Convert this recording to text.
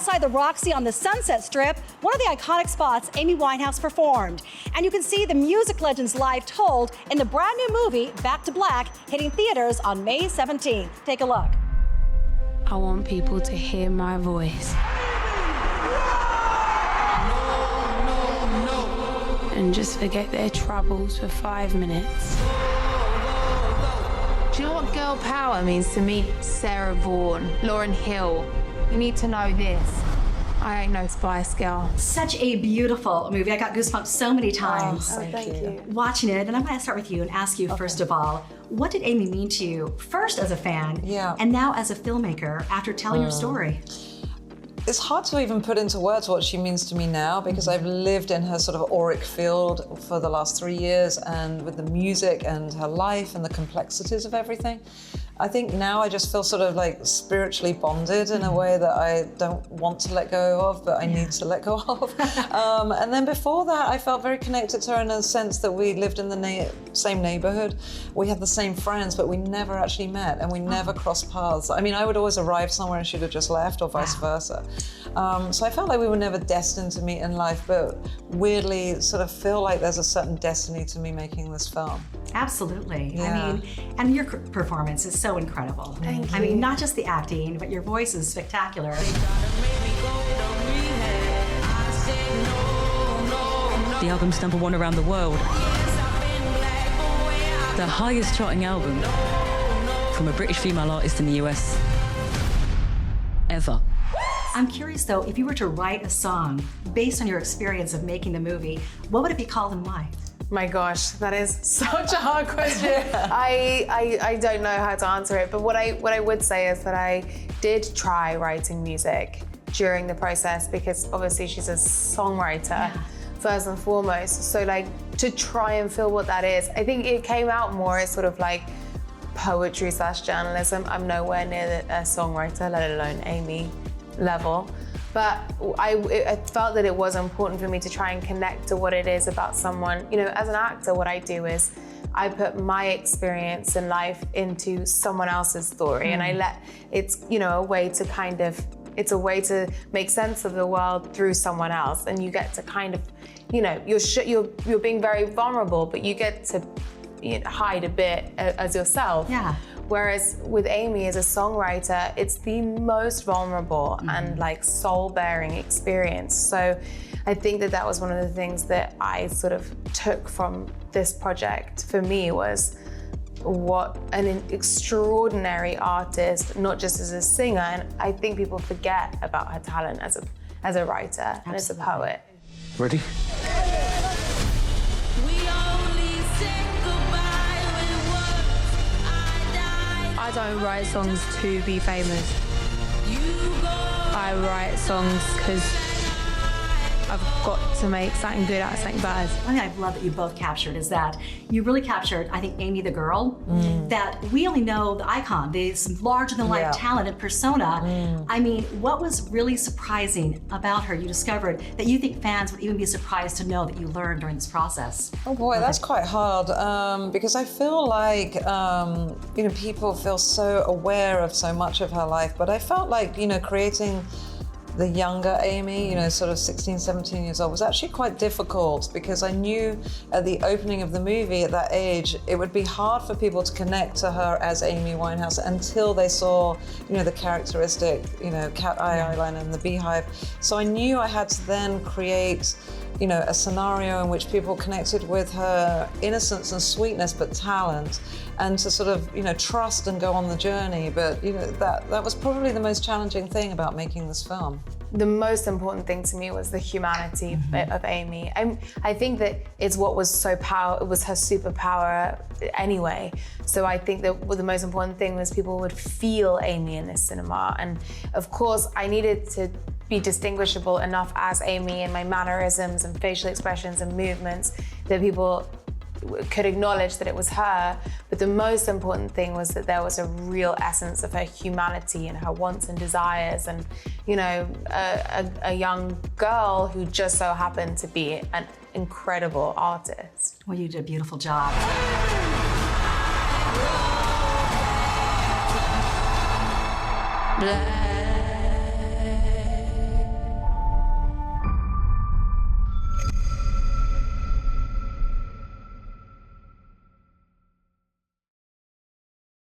outside the Roxy on the Sunset Strip, one of the iconic spots Amy Winehouse performed. And you can see the music legends live told in the brand new movie, Back to Black, hitting theaters on May 17th. Take a look. I want people to hear my voice. And just forget their troubles for 5 minutes. Do you know what girl power means to me? Sarah Vaughan, Lauryn Hill. You need to know this. I ain't no Spice Girl. Such a beautiful movie. I got goosebumps so many times. Thank you. Watching it, and I'm going to start with you and ask you first of all, what did Amy mean to you first as a fan and now as a filmmaker after telling your story? It's hard to even put into words what she means to me now, because I've lived in her sort of auric field for the last 3 years, and with the music and her life and the complexities of everything. I think now I just feel sort of like spiritually bonded in a way that I don't want to let go of, but I need to let go of. And then before that, I felt very connected to her in a sense that we lived in the same neighborhood. We had the same friends, but we never actually met, and we never crossed paths. I mean, I would always arrive somewhere and she'd have just left, or vice versa. So I felt like we were never destined to meet in life, but weirdly sort of feel like there's a certain destiny to me making this film. Absolutely. Yeah. I mean, and your performance is so incredible. Thank you. I mean, not just the acting, but your voice is spectacular. The album's #1 around the world. The highest charting album from a British female artist in the US ever. I'm curious though, if you were to write a song based on your experience of making the movie, what would it be called and why? My gosh, that is such a hard question. I don't know how to answer it, but what I would say is that I did try writing music during the process, because obviously she's a songwriter first and foremost. So like, to try and feel what that is, I think it came out more as sort of like poetry / journalism. I'm nowhere near a songwriter, let alone Amy level. But I felt that it was important for me to try and connect to what it is about someone. You know, as an actor, what I do is I put my experience in life into someone else's story, and I let, it's, you know, a way to kind of, it's a way to make sense of the world through someone else. And you get to kind of, you know, you're being very vulnerable, but you get to hide a bit as yourself. Yeah. Whereas with Amy as a songwriter, it's the most vulnerable and like soul-bearing experience. So I think that that was one of the things that I sort of took from this project for me, was what an extraordinary artist, not just as a singer. And I think people forget about her talent as a writer and as a poet. Ready? I don't write songs to be famous. I write songs because I've got to make something good out of something bad. One thing I've loved that you both captured is that you really captured, I think, Amy the girl, that we only know the icon, this larger-than-life talent and persona. I mean, what was really surprising about her you discovered that you think fans would even be surprised to know that you learned during this process? Oh boy, that's quite hard, because I feel like, you know, people feel so aware of so much of her life, but I felt like, you know, creating the younger Amy, you know, sort of 16, 17 years old, was actually quite difficult, because I knew at the opening of the movie at that age, it would be hard for people to connect to her as Amy Winehouse until they saw, you know, the characteristic, you know, cat eye eyeliner and the beehive. So I knew I had to then create, you know, a scenario in which people connected with her innocence and sweetness, but talent, and to sort of, you know, trust and go on the journey. But, you know, that was probably the most challenging thing about making this film. The most important thing to me was the humanity of Amy. I think that it's what was so it was her superpower anyway. So I think that the most important thing was people would feel Amy in this cinema. And of course, I needed to be distinguishable enough as Amy in my mannerisms and facial expressions and movements that people could acknowledge that it was her. But the most important thing was that there was a real essence of her humanity and her wants and desires, and, you know, a young girl who just so happened to be an incredible artist. Well, you did a beautiful job. Black.